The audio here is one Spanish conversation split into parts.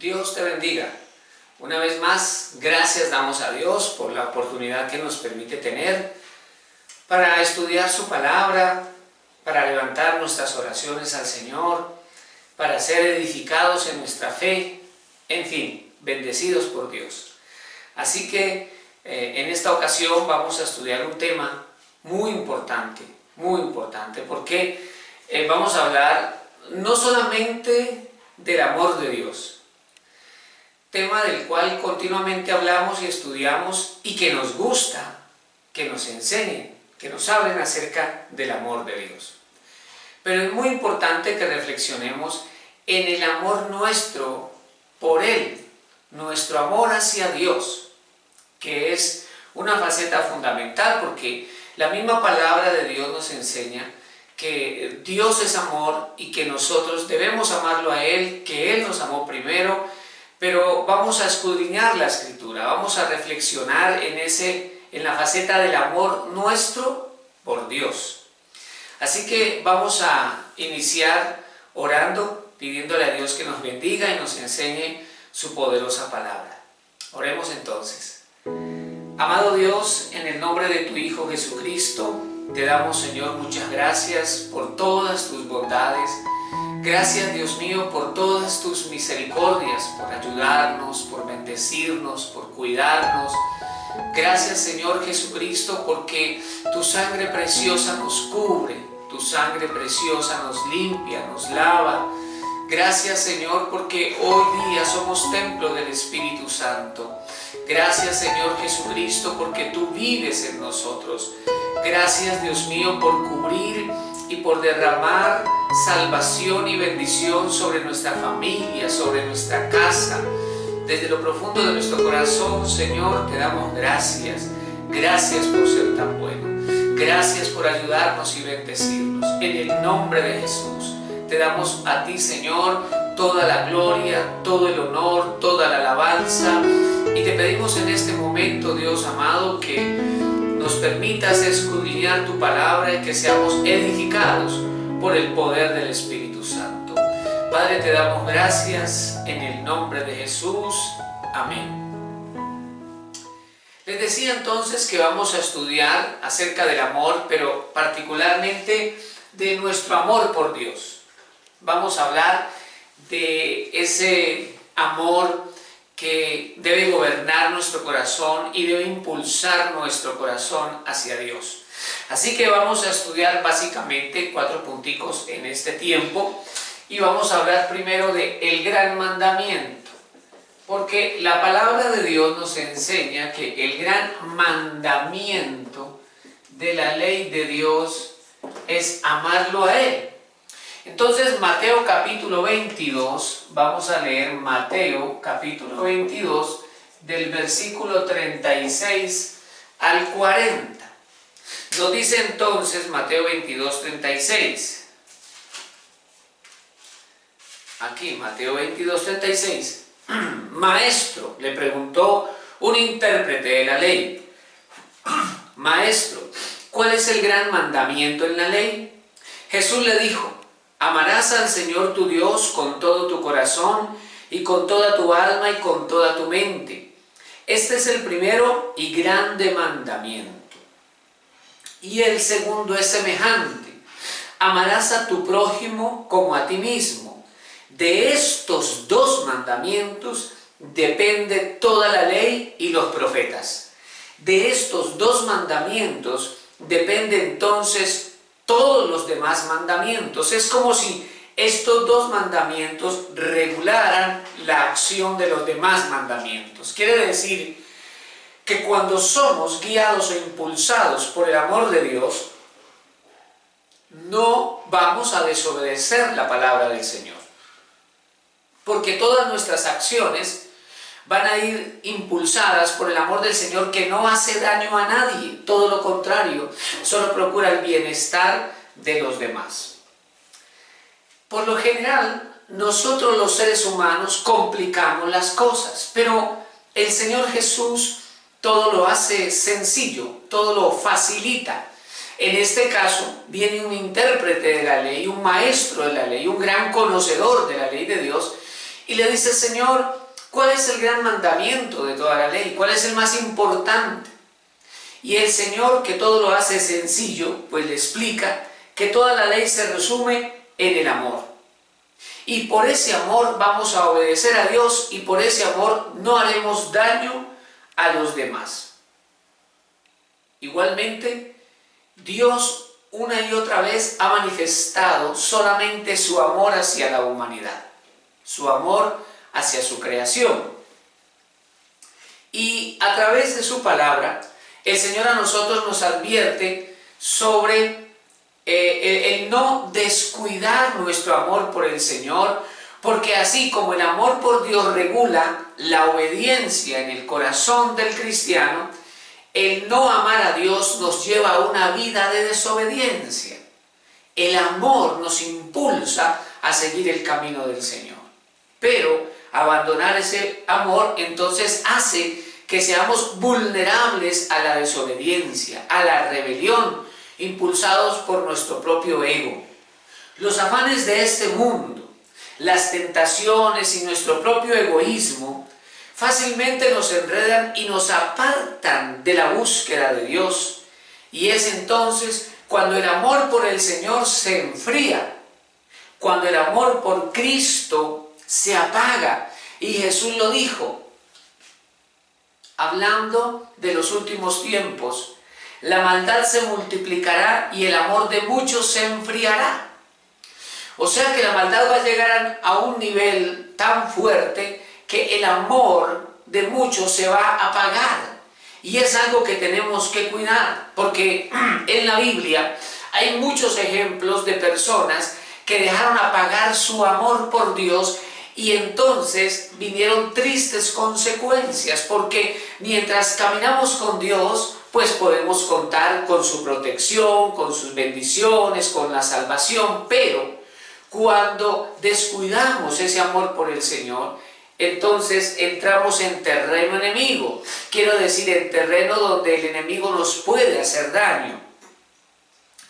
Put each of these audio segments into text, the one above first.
Dios te bendiga. Una vez más, gracias damos a Dios por la oportunidad que nos permite tener para estudiar su palabra, para levantar nuestras oraciones al Señor, para ser edificados en nuestra fe, en fin, bendecidos por Dios. Así que en esta ocasión vamos a estudiar un tema muy importante, porque vamos a hablar no solamente del amor de Dios, tema del cual continuamente hablamos y estudiamos y que nos gusta que nos enseñen, que nos hablen acerca del amor de Dios. Pero es muy importante que reflexionemos en el amor nuestro por Él, nuestro amor hacia Dios, que es una faceta fundamental porque la misma palabra de Dios nos enseña que Dios es amor y que nosotros debemos amarlo a Él, que Él nos amó primero. Pero vamos a escudriñar la Escritura, vamos a reflexionar en la faceta del amor nuestro por Dios. Así que vamos a iniciar orando, pidiéndole a Dios que nos bendiga y nos enseñe su poderosa palabra. Oremos entonces. Amado Dios, en el nombre de tu Hijo Jesucristo, te damos, Señor, muchas gracias por todas tus bondades. Gracias, Dios mío, por todas tus misericordias, por ayudarnos, por bendecirnos, por cuidarnos. Gracias, Señor Jesucristo, porque tu sangre preciosa nos cubre, tu sangre preciosa nos limpia, nos lava. Gracias, Señor, porque hoy día somos templo del Espíritu Santo. Gracias, Señor Jesucristo, porque tú vives en nosotros. Gracias, Dios mío, por cubrir y por derramar salvación y bendición sobre nuestra familia, sobre nuestra casa. Desde lo profundo de nuestro corazón, Señor, te damos gracias. Gracias por ser tan bueno. Gracias por ayudarnos y bendecirnos. En el nombre de Jesús, te damos a ti, Señor, toda la gloria, todo el honor, toda la alabanza. Y te pedimos en este momento, Dios amado, que nos permitas escudriñar tu palabra y que seamos edificados por el poder del Espíritu Santo. Padre, te damos gracias en el nombre de Jesús. Amén. Les decía entonces que vamos a estudiar acerca del amor, pero particularmente de nuestro amor por Dios. Vamos a hablar de ese amor que debe gobernar nuestro corazón y debe impulsar nuestro corazón hacia Dios. Así que vamos a estudiar básicamente 4 punticos en este tiempo y vamos a hablar primero de el gran mandamiento, porque la palabra de Dios nos enseña que el gran mandamiento de la ley de Dios es amarlo a Él. Entonces, Mateo capítulo 22, vamos a leer Mateo capítulo 22 del versículo 36 al 40. Nos dice entonces Mateo 22, 36. Aquí, Mateo 22, 36. Maestro, le preguntó un intérprete de la ley. Maestro, ¿cuál es el gran mandamiento en la ley? Jesús le dijo: amarás al Señor tu Dios con todo tu corazón y con toda tu alma y con toda tu mente. Este es el primero y grande mandamiento. Y el segundo es semejante: amarás a tu prójimo como a ti mismo. De estos 2 mandamientos depende toda la ley y los profetas. De estos 2 mandamientos depende entonces todos los demás mandamientos. Es como si estos 2 mandamientos regularan la acción de los demás mandamientos. Quiere decir que cuando somos guiados o impulsados por el amor de Dios, no vamos a desobedecer la palabra del Señor, porque todas nuestras acciones van a ir impulsadas por el amor del Señor, que no hace daño a nadie, todo lo contrario, solo procura el bienestar de los demás. Por lo general, nosotros los seres humanos complicamos las cosas, pero el Señor Jesús todo lo hace sencillo, todo lo facilita. En este caso, viene un intérprete de la ley, un maestro de la ley, un gran conocedor de la ley de Dios, Y le dice: Señor, ¿cuál es el gran mandamiento de toda la ley? ¿Cuál es el más importante? Y el Señor, que todo lo hace sencillo, pues le explica que toda la ley se resume en el amor. Y por ese amor vamos a obedecer a Dios, y por ese amor no haremos daño a los demás. Igualmente, Dios una y otra vez ha manifestado solamente su amor hacia la humanidad, su amor hacia su creación. Y a través de su palabra, el Señor a nosotros nos advierte sobre el no descuidar nuestro amor por el Señor, porque así como el amor por Dios regula la obediencia en el corazón del cristiano, el no amar a Dios nos lleva a una vida de desobediencia. El amor nos impulsa a seguir el camino del Señor, pero abandonar ese amor entonces hace que seamos vulnerables a la desobediencia, a la rebelión, impulsados por nuestro propio ego. Los afanes de este mundo, las tentaciones y nuestro propio egoísmo fácilmente nos enredan y nos apartan de la búsqueda de Dios. Y es entonces cuando el amor por el Señor se enfría, cuando el amor por Cristo se apaga. Y Jesús lo dijo, hablando de los últimos tiempos: la maldad se multiplicará y el amor de muchos se enfriará. O sea que la maldad va a llegar a un nivel tan fuerte que el amor de muchos se va a apagar. Y es algo que tenemos que cuidar, porque en la Biblia hay muchos ejemplos de personas que dejaron apagar su amor por Dios, y entonces vinieron tristes consecuencias, porque mientras caminamos con Dios, pues podemos contar con su protección, con sus bendiciones, con la salvación, pero cuando descuidamos ese amor por el Señor, entonces entramos en terreno enemigo. Quiero decir, en terreno donde el enemigo nos puede hacer daño.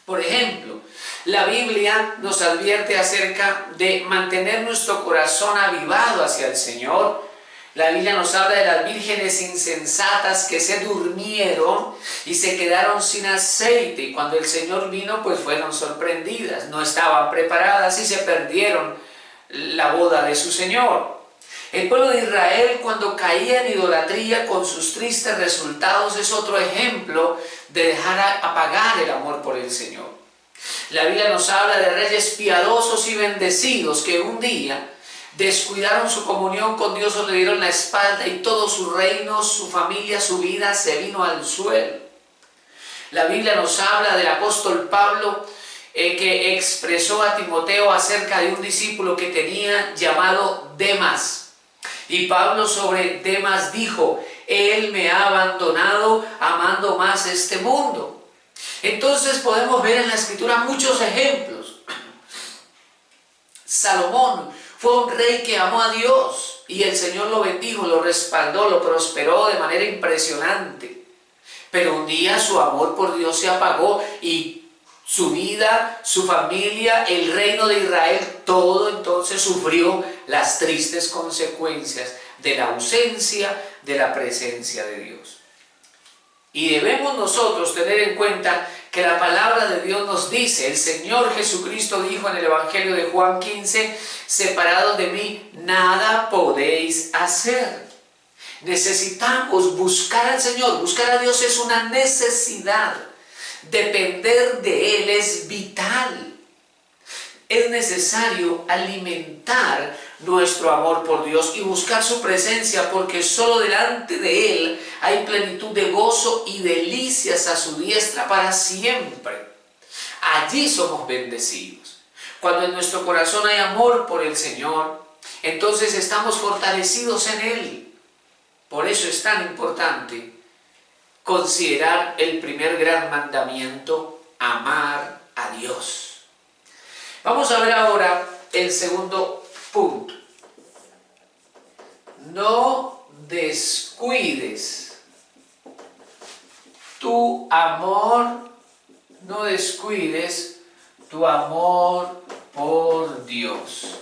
Por ejemplo, la Biblia nos advierte acerca de mantener nuestro corazón avivado hacia el Señor. La Biblia nos habla de las vírgenes insensatas que se durmieron y se quedaron sin aceite, y cuando el Señor vino, pues fueron sorprendidas, no estaban preparadas y se perdieron la boda de su Señor. El pueblo de Israel, cuando caía en idolatría con sus tristes resultados, es otro ejemplo de dejar apagar el amor por el Señor. La Biblia nos habla de reyes piadosos y bendecidos que un día descuidaron su comunión con Dios o le dieron la espalda, y todo su reino, su familia, su vida se vino al suelo. La Biblia nos habla del apóstol Pablo, que expresó a Timoteo acerca de un discípulo que tenía llamado Demas. Y Pablo sobre Demas dijo: él me ha abandonado amando más este mundo. Entonces podemos ver en la Escritura muchos ejemplos. Salomón fue un rey que amó a Dios, y el Señor lo bendijo, lo respaldó, lo prosperó de manera impresionante. Pero un día su amor por Dios se apagó, y su vida, su familia, el reino de Israel, todo entonces sufrió las tristes consecuencias de la ausencia de la presencia de Dios. Y debemos nosotros tener en cuenta que la palabra de Dios nos dice, el Señor Jesucristo dijo en el Evangelio de Juan 15, separados de mí, nada podéis hacer. Necesitamos buscar al Señor. Buscar a Dios es una necesidad. Depender de Él es vital. Es necesario alimentar nuestro amor por Dios y buscar su presencia, porque solo delante de Él hay plenitud de gozo y delicias a su diestra para siempre. Allí somos bendecidos. Cuando en nuestro corazón hay amor por el Señor, entonces estamos fortalecidos en Él. Por eso es tan importante considerar el primer gran mandamiento: amar a Dios. Vamos a ver ahora el segundo punto. No descuides tu amor, no descuides tu amor por Dios.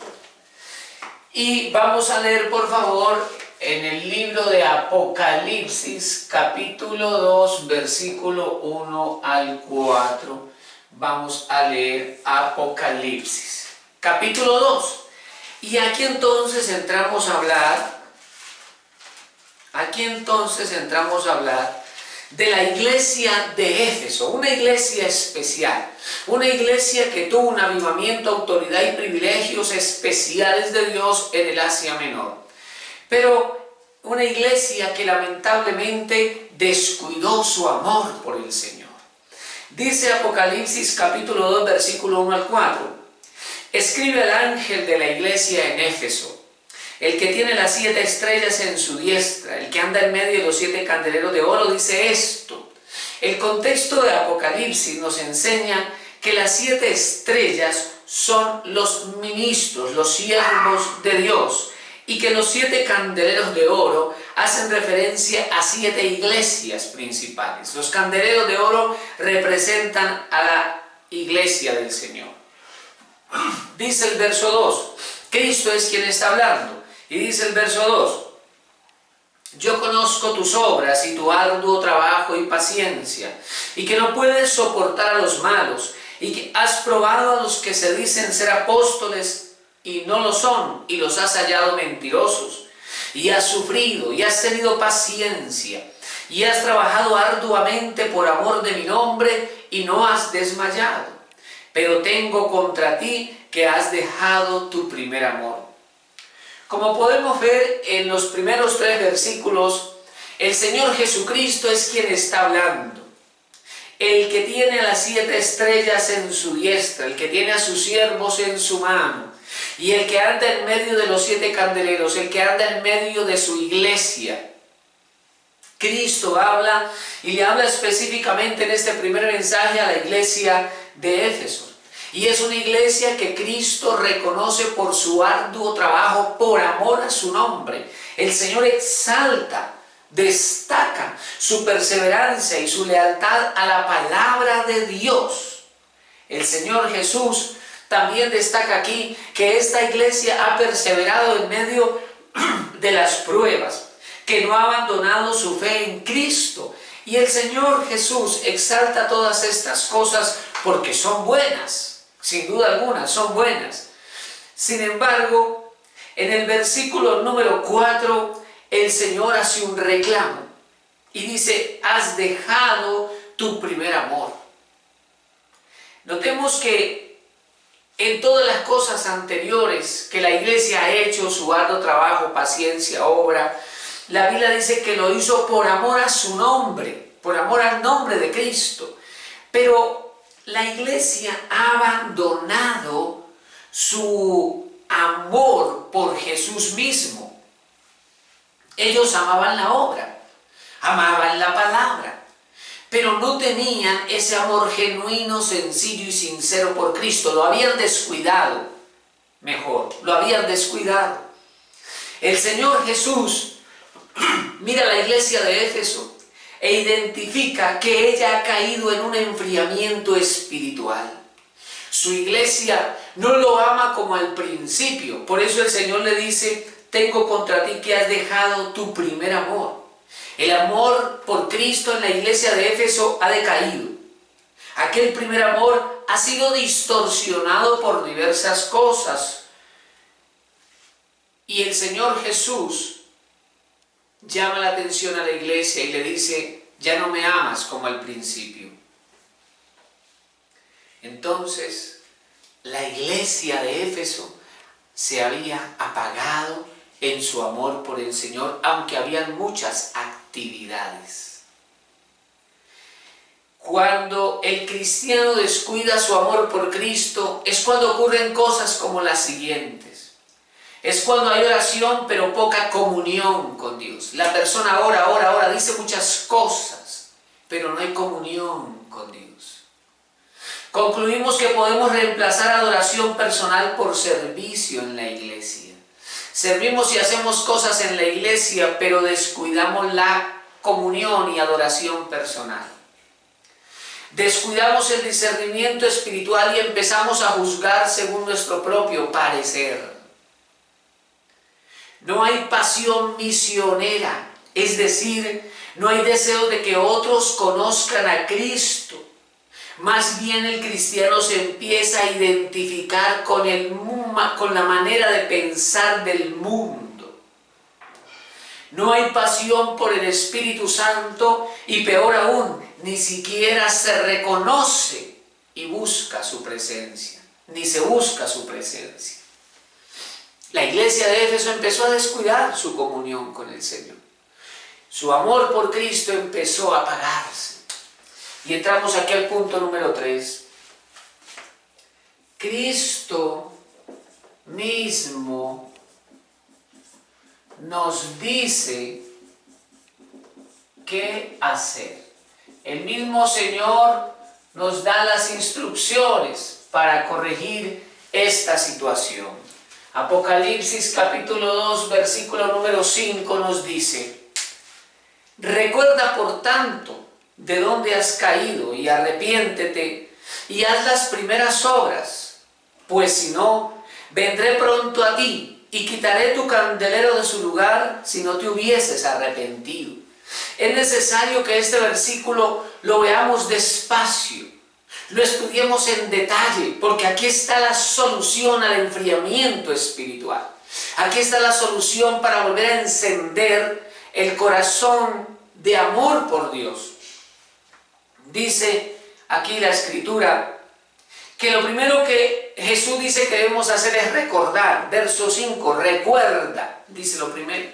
Y vamos a leer, por favor, en el libro de Apocalipsis, capítulo 2, versículo 1 al 4. Vamos a leer Apocalipsis, capítulo 2. Y aquí entonces entramos a hablar de la iglesia de Éfeso, una iglesia especial, una iglesia que tuvo un avivamiento, autoridad y privilegios especiales de Dios en el Asia Menor. Pero una iglesia que lamentablemente descuidó su amor por el Señor. Dice Apocalipsis capítulo 2, versículo 1 al 4. Escribe al ángel de la iglesia en Éfeso, el que tiene las 7 estrellas en su diestra, el que anda en medio de los 7 candeleros de oro, dice esto. El contexto de Apocalipsis nos enseña que las 7 estrellas son los ministros, los siervos de Dios, y que los 7 candeleros de oro hacen referencia a 7 iglesias principales. Los candeleros de oro representan a la iglesia del Señor. Dice el verso 2, Cristo es quien está hablando, y dice el verso 2, yo conozco tus obras y tu arduo trabajo y paciencia, y que no puedes soportar a los malos, y que has probado a los que se dicen ser apóstoles y no lo son, y los has hallado mentirosos, y has sufrido, y has tenido paciencia, y has trabajado arduamente por amor de mi nombre, y no has desmayado. Pero tengo contra ti que has dejado tu primer amor. Como podemos ver en los primeros 3 versículos, el Señor Jesucristo es quien está hablando. El que tiene las 7 estrellas en su diestra, el que tiene a sus siervos en su mano, y el que anda en medio de los 7 candeleros, el que anda en medio de su iglesia. Cristo habla y le habla específicamente en este primer mensaje a la iglesia de Éfeso. Y es una iglesia que Cristo reconoce por su arduo trabajo, por amor a su nombre. El Señor exalta, destaca su perseverancia y su lealtad a la palabra de Dios. El Señor Jesús también destaca aquí que esta iglesia ha perseverado en medio de las pruebas, que no ha abandonado su fe en Cristo. Y el Señor Jesús exalta todas estas cosas porque son buenas, sin duda alguna, son buenas. Sin embargo, en el versículo número 4, el Señor hace un reclamo y dice, has dejado tu primer amor. Notemos que en todas las cosas anteriores que la iglesia ha hecho, su arduo trabajo, paciencia, obra, la Biblia dice que lo hizo por amor a su nombre, por amor al nombre de Cristo. Pero la iglesia ha abandonado su amor por Jesús mismo. Ellos amaban la obra, amaban la palabra, pero no tenían ese amor genuino, sencillo y sincero por Cristo. Lo habían descuidado, lo habían descuidado. El Señor Jesús mira la iglesia de Éfeso e identifica que ella ha caído en un enfriamiento espiritual. Su iglesia no lo ama como al principio. Por eso el Señor le dice, tengo contra ti que has dejado tu primer amor. El amor por Cristo en la iglesia de Éfeso ha decaído. Aquel primer amor ha sido distorsionado por diversas cosas. Y el Señor Jesús llama la atención a la iglesia y le dice, ya no me amas como al principio. Entonces, la iglesia de Éfeso se había apagado en su amor por el Señor, aunque habían muchas actividades. Cuando el cristiano descuida su amor por Cristo, es cuando ocurren cosas como las siguientes. Es cuando hay oración, pero poca comunión con Dios. La persona ora, dice muchas cosas, pero no hay comunión con Dios. Concluimos que podemos reemplazar adoración personal por servicio en la iglesia. Servimos y hacemos cosas en la iglesia, pero descuidamos la comunión y adoración personal. Descuidamos el discernimiento espiritual y empezamos a juzgar según nuestro propio parecer. No hay pasión misionera, es decir, no hay deseo de que otros conozcan a Cristo. Más bien el cristiano se empieza a identificar con la manera de pensar del mundo. No hay pasión por el Espíritu Santo y peor aún, ni siquiera se reconoce y busca su presencia, ni se busca su presencia. La iglesia de Éfeso empezó a descuidar su comunión con el Señor. Su amor por Cristo empezó a apagarse. Y entramos aquí al punto número 3. Cristo mismo nos dice qué hacer. El mismo Señor nos da las instrucciones para corregir esta situación. Apocalipsis capítulo 2, versículo número 5 nos dice: recuerda por tanto de dónde has caído y arrepiéntete y haz las primeras obras, pues si no, vendré pronto a ti y quitaré tu candelero de su lugar si no te hubieses arrepentido. Es necesario que este versículo lo veamos despacio, lo estudiemos en detalle, porque aquí está la solución al enfriamiento espiritual. Aquí está la solución para volver a encender el corazón de amor por Dios. Dice aquí la Escritura que lo primero que Jesús dice que debemos hacer es recordar. Verso 5, recuerda, dice lo primero.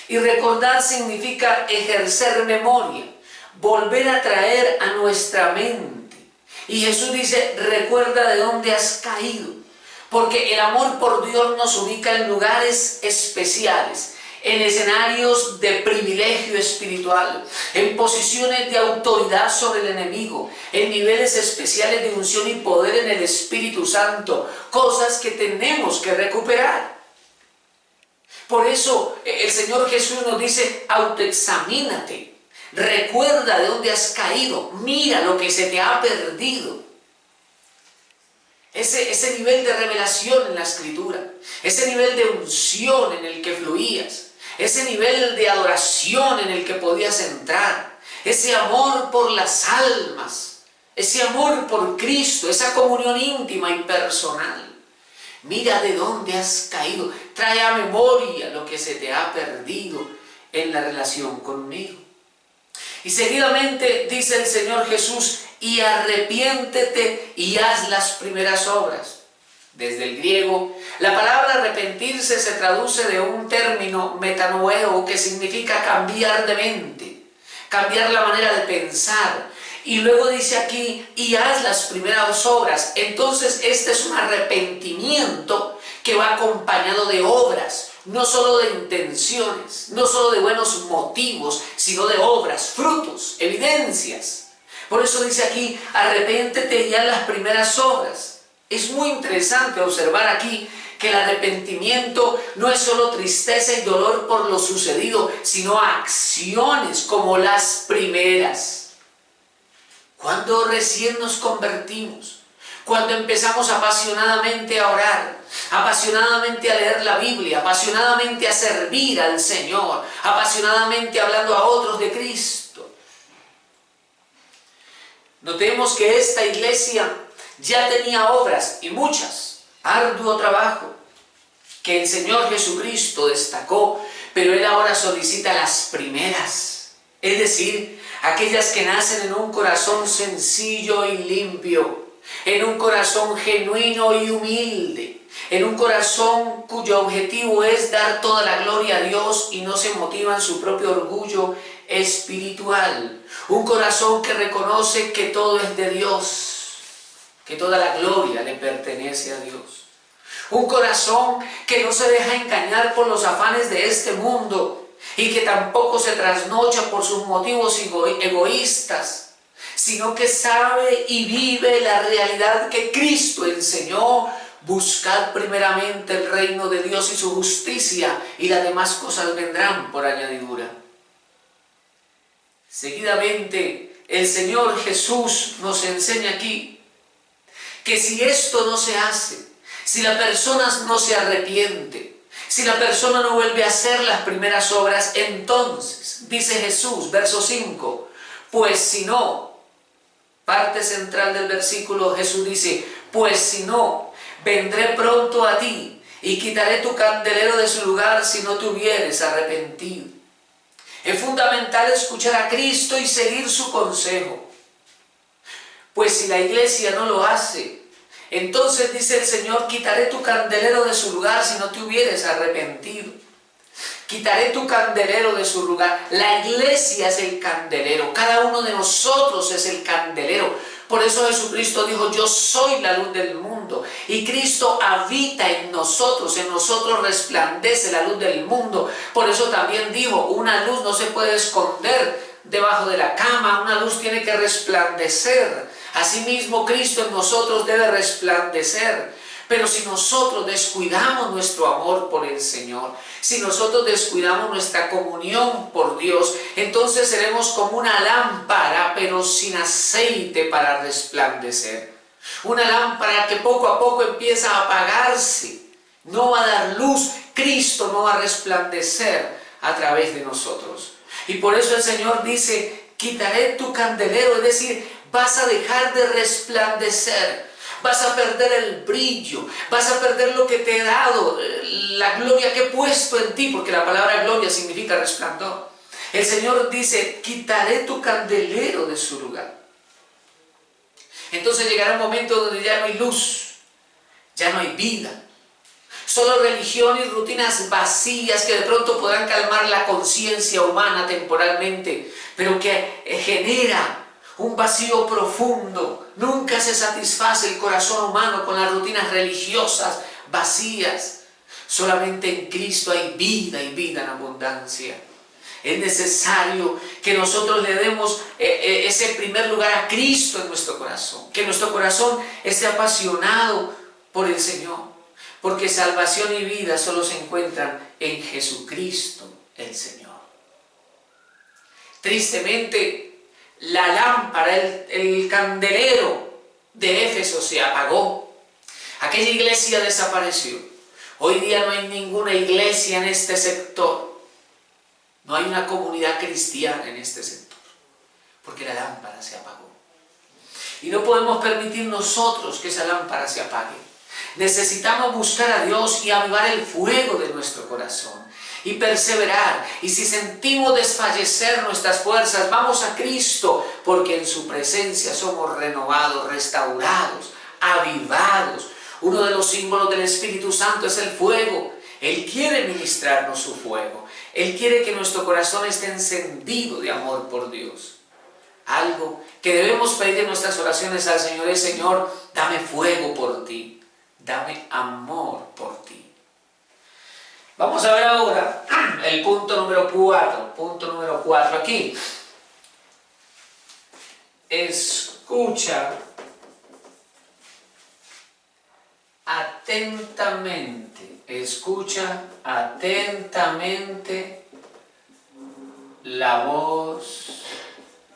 Y recordar significa ejercer memoria, volver a traer a nuestra mente. Y Jesús dice, recuerda de dónde has caído, porque el amor por Dios nos ubica en lugares especiales, en escenarios de privilegio espiritual, en posiciones de autoridad sobre el enemigo, en niveles especiales de unción y poder en el Espíritu Santo, cosas que tenemos que recuperar. Por eso el Señor Jesús nos dice, autoexamínate, recuerda de dónde has caído, mira lo que se te ha perdido. Ese nivel de revelación en la Escritura, ese nivel de unción en el que fluías, ese nivel de adoración en el que podías entrar, ese amor por las almas, ese amor por Cristo, esa comunión íntima y personal. Mira de dónde has caído, trae a memoria lo que se te ha perdido en la relación conmigo. Y seguidamente dice el Señor Jesús, y arrepiéntete y haz las primeras obras. Desde el griego, la palabra arrepentirse se traduce de un término metanoeo que significa cambiar de mente, cambiar la manera de pensar. Y luego dice aquí, y haz las primeras obras. Entonces este es un arrepentimiento que va acompañado de obras, no solo de intenciones, no solo de buenos motivos, sino de obras, frutos, evidencias. Por eso dice aquí, arrepéntete y haz las primeras obras. Es muy interesante observar aquí que el arrepentimiento no es solo tristeza y dolor por lo sucedido, sino acciones como las primeras. Cuando recién nos convertimos, cuando empezamos apasionadamente a orar, apasionadamente a leer la Biblia, apasionadamente a servir al Señor, apasionadamente hablando a otros de Cristo. Notemos que esta iglesia ya tenía obras y muchas, arduo trabajo, que el Señor Jesucristo destacó, pero Él ahora solicita las primeras, es decir, aquellas que nacen en un corazón sencillo y limpio, en un corazón genuino y humilde, en un corazón cuyo objetivo es dar toda la gloria a Dios y no se motiva en su propio orgullo espiritual. Un corazón que reconoce que todo es de Dios, que toda la gloria le pertenece a Dios. Un corazón que no se deja engañar por los afanes de este mundo y que tampoco se trasnocha por sus motivos egoístas, sino que sabe y vive la realidad que Cristo enseñó: buscad primeramente el reino de Dios y su justicia, y las demás cosas vendrán por añadidura. Seguidamente, el Señor Jesús nos enseña aquí que si esto no se hace, si la persona no se arrepiente, Si la persona no vuelve a hacer las primeras obras, entonces, dice Jesús, verso 5, pues si no, parte central del versículo, Jesús dice, pues si no, vendré pronto a ti y quitaré tu candelero de su lugar si no te hubieres arrepentido. Es fundamental escuchar a Cristo y seguir su consejo. Pues si la iglesia no lo hace, entonces dice el Señor, quitaré tu candelero de su lugar si no te hubieres arrepentido. Quitaré tu candelero de su lugar. La iglesia es el candelero. Cada uno de nosotros es el candelero. Por eso Jesucristo dijo, yo soy la luz del mundo. Y Cristo habita en nosotros resplandece la luz del mundo. Por eso también dijo, una luz no se puede esconder debajo de la cama, una luz tiene que resplandecer. Asimismo, Cristo en nosotros debe resplandecer. Pero si nosotros descuidamos nuestro amor por el Señor, si nosotros descuidamos nuestra comunión por Dios, entonces seremos como una lámpara, pero sin aceite para resplandecer. Una lámpara que poco a poco empieza a apagarse, no va a dar luz, Cristo no va a resplandecer a través de nosotros. Y por eso el Señor dice, quitaré tu candelero, es decir, vas a dejar de resplandecer. Vas a perder el brillo, vas a perder lo que te he dado, la gloria que he puesto en ti, porque la palabra gloria significa resplandor. El Señor dice, quitaré tu candelero de su lugar. Entonces llegará un momento donde ya no hay luz, ya no hay vida. Solo religión y rutinas vacías que de pronto podrán calmar la conciencia humana temporalmente, pero que genera un vacío profundo. Nunca se satisface el corazón humano con las rutinas religiosas vacías. Solamente en Cristo hay vida y vida en abundancia. Es necesario que nosotros le demos ese primer lugar a Cristo en nuestro corazón. Que nuestro corazón esté apasionado por el Señor. Porque salvación y vida solo se encuentran en Jesucristo el Señor. Tristemente, la lámpara, el candelero de Éfeso se apagó. Aquella iglesia desapareció. Hoy día no hay ninguna iglesia en este sector. No hay una comunidad cristiana en este sector. Porque la lámpara se apagó. Y no podemos permitir nosotros que esa lámpara se apague. Necesitamos buscar a Dios y avivar el fuego de nuestro corazón. Y perseverar, y si sentimos desfallecer nuestras fuerzas, vamos a Cristo, porque en su presencia somos renovados, restaurados, avivados. Uno de los símbolos del Espíritu Santo es el fuego. Él quiere ministrarnos su fuego. Él quiere que nuestro corazón esté encendido de amor por Dios. Algo que debemos pedir en nuestras oraciones al Señor es, Señor, dame fuego por ti, dame amor por ti. Vamos a ver ahora el punto número 4. Punto número 4 aquí. Escucha atentamente. Escucha atentamente la voz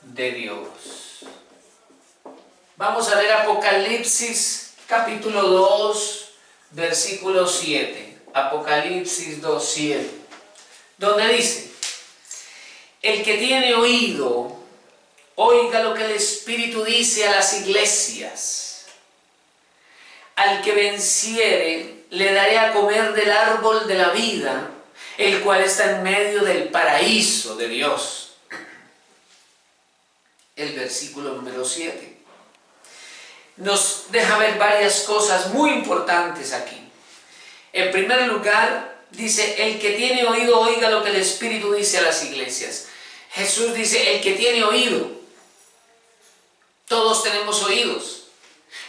de Dios. Vamos a ver Apocalipsis capítulo 2, versículo 7. Apocalipsis 2:7, donde dice, el que tiene oído, oiga lo que el Espíritu dice a las iglesias. Al que venciere, le daré a comer del árbol de la vida, el cual está en medio del paraíso de Dios. El versículo número 7 nos deja ver varias cosas muy importantes aquí. En primer lugar, dice, el que tiene oído, oiga lo que el Espíritu dice a las iglesias. Jesús dice, el que tiene oído. Todos tenemos oídos.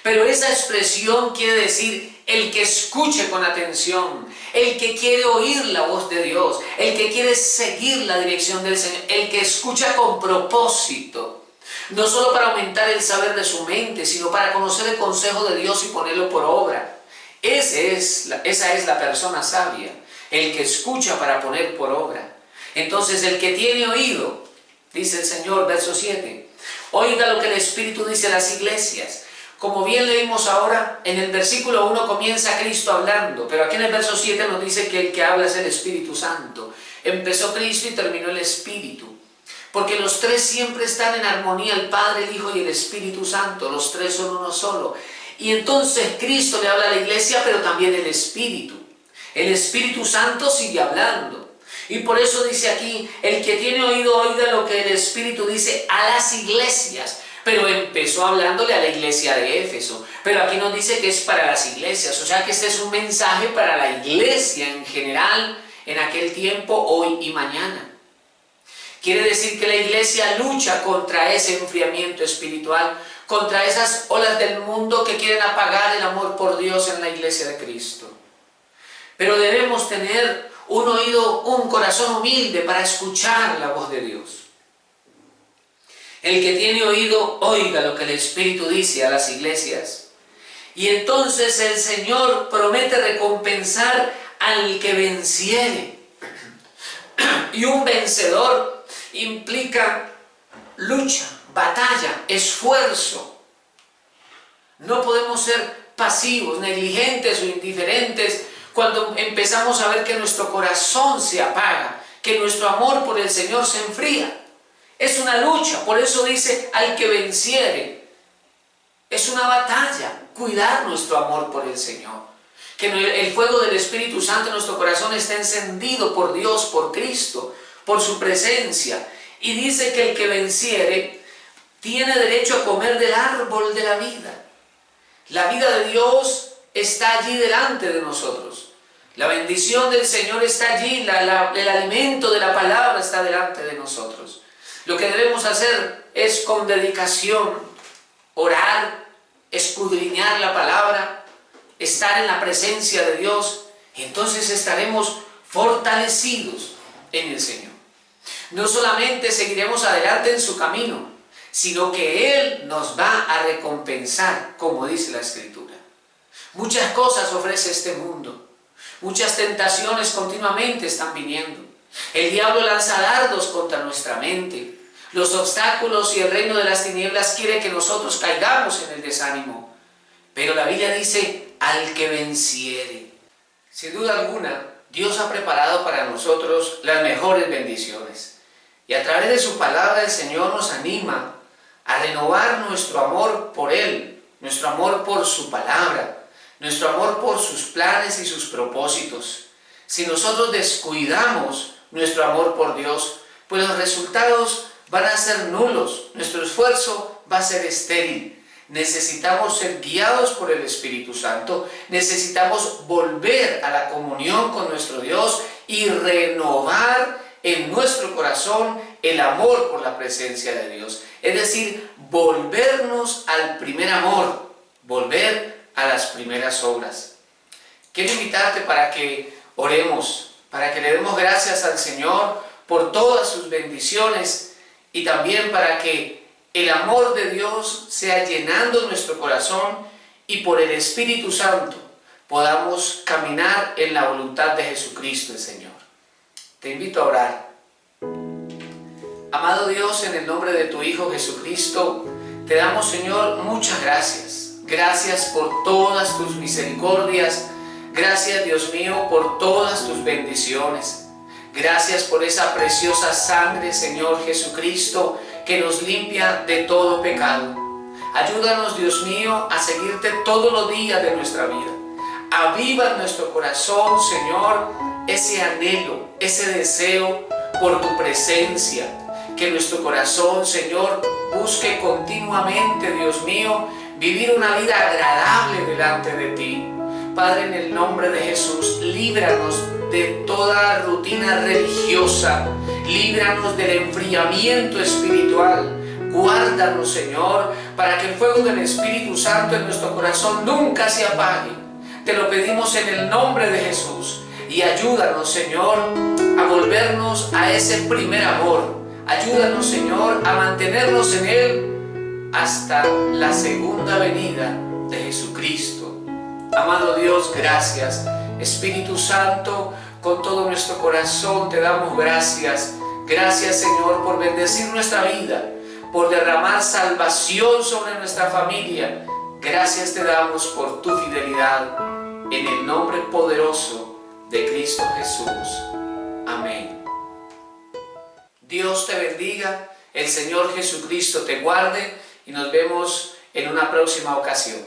Pero esa expresión quiere decir el que escuche con atención, el que quiere oír la voz de Dios, el que quiere seguir la dirección del Señor, el que escucha con propósito. No solo para aumentar el saber de su mente, sino para conocer el consejo de Dios y ponerlo por obra. Esa es la persona sabia, el que escucha para poner por obra. Entonces, el que tiene oído, dice el Señor, verso 7, oiga lo que el Espíritu dice a las iglesias. Como bien leímos ahora, en el versículo 1 comienza Cristo hablando, pero aquí en el verso 7 nos dice que el que habla es el Espíritu Santo. Empezó Cristo y terminó el Espíritu. Porque los tres siempre están en armonía, el Padre, el Hijo y el Espíritu Santo. Los tres son uno solo. Y entonces Cristo le habla a la iglesia, pero también el Espíritu. El Espíritu Santo sigue hablando. Y por eso dice aquí, el que tiene oído, oiga lo que el Espíritu dice a las iglesias. Pero empezó hablándole a la iglesia de Éfeso. Pero aquí nos dice que es para las iglesias. O sea que este es un mensaje para la iglesia en general, en aquel tiempo, hoy y mañana. Quiere decir que la iglesia lucha contra ese enfriamiento espiritual, contra esas olas del mundo que quieren apagar el amor por Dios en la iglesia de Cristo. Pero debemos tener un oído, un corazón humilde para escuchar la voz de Dios. El que tiene oído, oiga lo que el Espíritu dice a las iglesias. Y entonces el Señor promete recompensar al que venciere. Y un vencedor implica lucha, batalla, esfuerzo. No podemos ser pasivos, negligentes o indiferentes cuando empezamos a ver que nuestro corazón se apaga, que nuestro amor por el Señor se enfría. Es una lucha, por eso dice al que venciere. Es una batalla, cuidar nuestro amor por el Señor. Que el fuego del Espíritu Santo en nuestro corazón está encendido por Dios, por Cristo, por su presencia. Y dice que el que venciere tiene derecho a comer del árbol de la vida. La vida de Dios está allí delante de nosotros. La bendición del Señor está allí, el alimento de la palabra está delante de nosotros. Lo que debemos hacer es con dedicación orar, escudriñar la palabra, estar en la presencia de Dios, y entonces estaremos fortalecidos en el Señor. No solamente seguiremos adelante en su camino, sino que Él nos va a recompensar, como dice la Escritura. Muchas cosas ofrece este mundo, muchas tentaciones continuamente están viniendo. El diablo lanza dardos contra nuestra mente. Los obstáculos y el reino de las tinieblas quiere que nosotros caigamos en el desánimo. Pero la Biblia dice, al que venciere. Sin duda alguna, Dios ha preparado para nosotros las mejores bendiciones. Y a través de su palabra el Señor nos anima a renovar nuestro amor por Él, nuestro amor por su palabra, nuestro amor por sus planes y sus propósitos. Si nosotros descuidamos nuestro amor por Dios, pues los resultados van a ser nulos, nuestro esfuerzo va a ser estéril. Necesitamos ser guiados por el Espíritu Santo, necesitamos volver a la comunión con nuestro Dios y renovar en nuestro corazón el amor por la presencia de Dios. Es decir, volvernos al primer amor, volver a las primeras obras. Quiero invitarte para que oremos, para que le demos gracias al Señor por todas sus bendiciones y también para que el amor de Dios sea llenando nuestro corazón y por el Espíritu Santo podamos caminar en la voluntad de Jesucristo el Señor. Te invito a orar. Amado Dios, en el nombre de tu Hijo Jesucristo, te damos, Señor, muchas gracias. Gracias por todas tus misericordias. Gracias, Dios mío, por todas tus bendiciones. Gracias por esa preciosa sangre, Señor Jesucristo, que nos limpia de todo pecado. Ayúdanos, Dios mío, a seguirte todos los días de nuestra vida. Aviva en nuestro corazón, Señor, ese anhelo, ese deseo por tu presencia. Que nuestro corazón, Señor, busque continuamente, Dios mío, vivir una vida agradable delante de ti. Padre, en el nombre de Jesús, líbranos de toda rutina religiosa, líbranos del enfriamiento espiritual. Guárdanos, Señor, para que el fuego del Espíritu Santo en nuestro corazón nunca se apague. Te lo pedimos en el nombre de Jesús. Y ayúdanos, Señor, a volvernos a ese primer amor. Ayúdanos, Señor, a mantenernos en Él hasta la segunda venida de Jesucristo. Amado Dios, gracias. Espíritu Santo, con todo nuestro corazón te damos gracias. Gracias, Señor, por bendecir nuestra vida, por derramar salvación sobre nuestra familia. Gracias te damos por tu fidelidad, en el nombre poderoso de Cristo Jesús. Amén. Dios te bendiga, el Señor Jesucristo te guarde y nos vemos en una próxima ocasión.